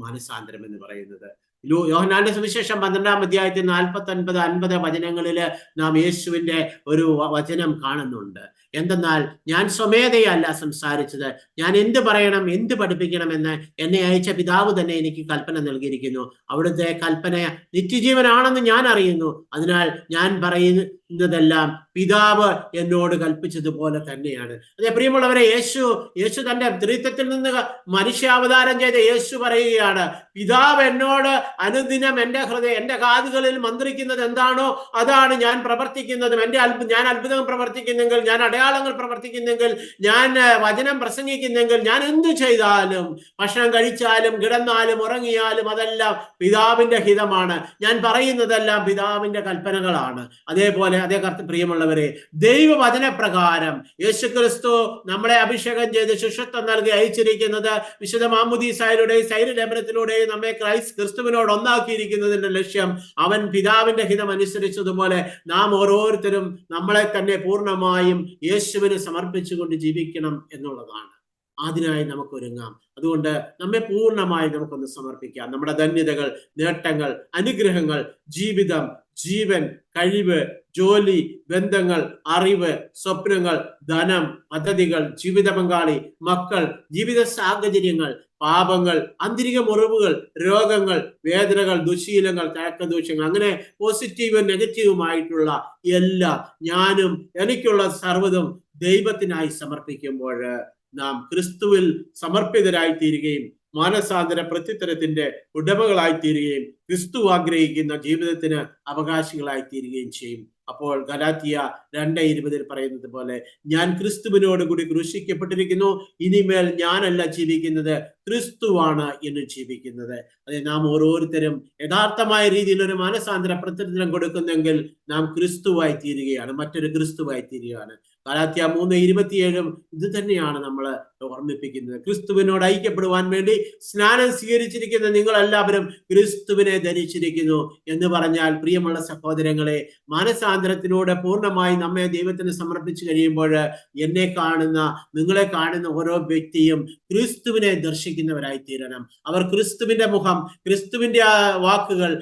മാനസാന്തരം എന്ന് പറയുന്നത്. യോഹന്നാന്റെ സുവിശേഷം 12-ാം അധ്യായത്തിൽ 49, 50 വചനങ്ങളില് നാം യേശുവിന്റെ ഒരു വചനം കാണുന്നുണ്ട്. എന്തെന്നാൽ, ഞാൻ സ്വമേധയല്ല സംസാരിച്ചത്, ഞാൻ എന്ത് പറയണം എന്ത് പഠിപ്പിക്കണമെന്ന് എന്നെ അയച്ച പിതാവ് തന്നെ എനിക്ക് കൽപ്പന നൽകിയിരിക്കുന്നു. അവിടുത്തെ കൽപ്പന നിത്യജീവനാണെന്ന് ഞാൻ അറിയുന്നു. അതിനാൽ ഞാൻ പറയുന്നതെല്ലാം പിതാവ് എന്നോട് കൽപ്പിച്ചതുപോലെ തന്നെയാണ്. അതെ പ്രിയമുള്ളവരെ, യേശു തന്റെ ത്രിത്വത്തിൽ നിന്ന് മനുഷ്യാവതാരം ചെയ്ത യേശു പറയുകയാണ്, പിതാവ് എന്നോട് അനുദിനം എന്റെ കാതുകളിൽ മന്ത്രിക്കുന്നത് എന്താണോ അതാണ് ഞാൻ പ്രവർത്തിക്കുന്നതും. ഞാൻ അത്ഭുതം പ്രവർത്തിക്കുന്നെങ്കിൽ, ഞാൻ അടയാളങ്ങൾ പ്രവർത്തിക്കുന്നെങ്കിൽ, ഞാൻ വചനം പ്രസംഗിക്കുന്നെങ്കിൽ, ഞാൻ എന്തു ചെയ്താലും, ഭക്ഷണം കഴിച്ചാലും കിടന്നാലും ഉറങ്ങിയാലും അതെല്ലാം പിതാവിന്റെ ഹിതമാണ്. ഞാൻ പറയുന്നതെല്ലാം പിതാവിന്റെ കൽപ്പനകളാണ്. അതേപോലെ പ്രിയമുള്ളവരെ, ദൈവവചന പ്രകാരം യേശുക്രിസ്തു നമ്മളെ അഭിഷേകം ചെയ്ത് ശിഷ്യത്വം നൽകി അയച്ചിരിക്കുന്നത് വിശുദ്ധ മാമോദീസായിലൂടെയും ശരീരലേപനത്തിലൂടെയും നമ്മെ ക്രിസ്തുവിനോട് ഒന്നാക്കിയിരിക്കുന്നതിന്റെ ലക്ഷ്യം അവൻ പിതാവിന്റെ ഹിതം അനുസരിച്ചതുപോലെ നാം ഓരോരുത്തരും നമ്മളെ തന്നെ പൂർണ്ണമായും യേശുവിന് സമർപ്പിച്ചുകൊണ്ട് ജീവിക്കണം എന്നുള്ളതാണ്. അതിനായി നമുക്ക് ഒരുങ്ങാം. അതുകൊണ്ട് നമ്മെ പൂർണ്ണമായി നമുക്കൊന്ന് സമർപ്പിക്കാം. നമ്മുടെ ധന്യതകൾ, നേട്ടങ്ങൾ, അനുഗ്രഹങ്ങൾ, ജീവിതം, ജീവൻ, കഴിവ്, ജോലി, ബന്ധങ്ങൾ, അറിവ്, സ്വപ്നങ്ങൾ, ധനം, പദ്ധതികൾ, ജീവിത പങ്കാളി, മക്കൾ, ജീവിത സാഹചര്യങ്ങൾ, പാപങ്ങൾ, ആന്തരിക മുറിവുകൾ, രോഗങ്ങൾ, വേദനകൾ, ദുശീലങ്ങൾ, തഴക്കദൂഷ്യങ്ങൾ, അങ്ങനെ പോസിറ്റീവും നെഗറ്റീവുമായിട്ടുള്ള എല്ലാം ഞാനും എനിക്കുള്ള സർവ്വതും ദൈവത്തിനായി സമർപ്പിക്കുമ്പോൾ നാം ക്രിസ്തുവിൽ സമർപ്പിതരായി തീരുകയും മാനസാന്തര പ്രത്യുത്തരത്തിന്റെ ഉടമകളായി തീരുകയും ക്രിസ്തു ആഗ്രഹിക്കുന്ന ജീവിതത്തിന് അവകാശികളായി തീരുകയും ചെയ്യും. അപ്പോൾ ഗലാത്യ 2:20 പറയുന്നത് പോലെ, ഞാൻ ക്രിസ്തുവിനോട് കൂടി ക്രൂശിക്കപ്പെട്ടിരിക്കുന്നു, ഇനിമേൽ ഞാനല്ല ജീവിക്കുന്നത്, ക്രിസ്തുവാണ് എന്ന് ജീവിക്കുന്നത്. അതെ, നാം ഓരോരുത്തരും യഥാർത്ഥമായ രീതിയിൽ ഒരു മാനസാന്തര പ്രത്യുത്തരം കൊടുക്കുന്നെങ്കിൽ നാം ക്രിസ്തുവായി തീരുകയാണ്, മറ്റൊരു ക്രിസ്തുവായി തീരുകയാണ്. ഗലാത്യ 3:27 ഇത് തന്നെയാണ് നമ്മൾ ഓർമ്മിപ്പിക്കുന്നത്. ക്രിസ്തുവിനോട് ഐക്യപ്പെടുവാൻ വേണ്ടി സ്നാനം സ്വീകരിച്ചിരിക്കുന്ന നിങ്ങൾ എല്ലാവരും ക്രിസ്തുവിനെ ധരിച്ചിരിക്കുന്നു എന്ന് പറഞ്ഞാൽ, പ്രിയമുള്ള സഹോദരങ്ങളെ, മാനസാന്തരത്തിലൂടെ പൂർണ്ണമായി നമ്മെ ദൈവത്തിന് സമർപ്പിച്ചു കഴിയുമ്പോൾ എന്നെ കാണുന്ന, നിങ്ങളെ കാണുന്ന ഓരോ വ്യക്തിയും ക്രിസ്തുവിനെ ദർശിക്കുന്നവരായി തീരണം. അവർ ക്രിസ്തുവിന്റെ മുഖം, ക്രിസ്തുവിന്റെ വാക്കുകൾ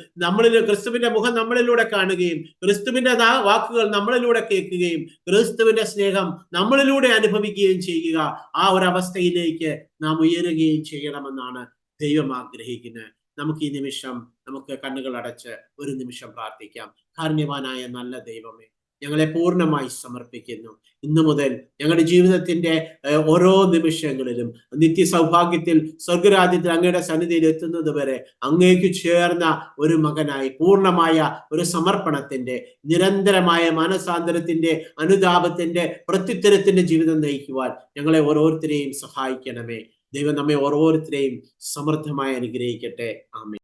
ക്രിസ്തുവിന്റെ മുഖം നമ്മളിലൂടെ കാണുകയും ക്രിസ്തുവിന്റെ വാക്കുകൾ നമ്മളിലൂടെ കേൾക്കുകയും ക്രിസ്തുവിന്റെ സ്നേഹം നമ്മളിലൂടെ അനുഭവിക്കുകയും ചെയ്യുക. ആ ഒരു അവസ്ഥയിലേക്ക് നാം ഉയരുകയും ചെയ്യണമെന്നാണ് ദൈവം ആഗ്രഹിക്കുന്നത്. നമുക്ക് ഈ നിമിഷം നമുക്ക് കണ്ണുകൾ അടച്ച് ഒരു നിമിഷം പ്രാർത്ഥിക്കാം. കാരുണ്യവാനായ നല്ല ദൈവമേ, ഞങ്ങളെ പൂർണ്ണമായി സമർപ്പിക്കുന്നു. ഇന്നു മുതൽ ഞങ്ങളുടെ ജീവിതത്തിന്റെ ഓരോ നിമിഷങ്ങളിലും നിത്യ സൗഭാഗ്യത്തിൽ സ്വർഗരാജ്യത്തിൽ അങ്ങയുടെ സന്നിധിയിൽ എത്തുന്നത് വരെ അങ്ങേക്ക് ചേർന്ന ഒരു മകനായി പൂർണ്ണമായ ഒരു സമർപ്പണത്തിന്റെ, നിരന്തരമായ മാനസാന്തരത്തിന്റെ, അനുതാപത്തിന്റെ, പ്രത്യുത്തരത്തിന്റെ ജീവിതം നയിക്കുവാൻ ഞങ്ങളെ ഓരോരുത്തരെയും സഹായിക്കണമേ. ദൈവം നമ്മെ ഓരോരുത്തരെയും സമൃദ്ധമായി അനുഗ്രഹിക്കട്ടെ. ആമേൻ.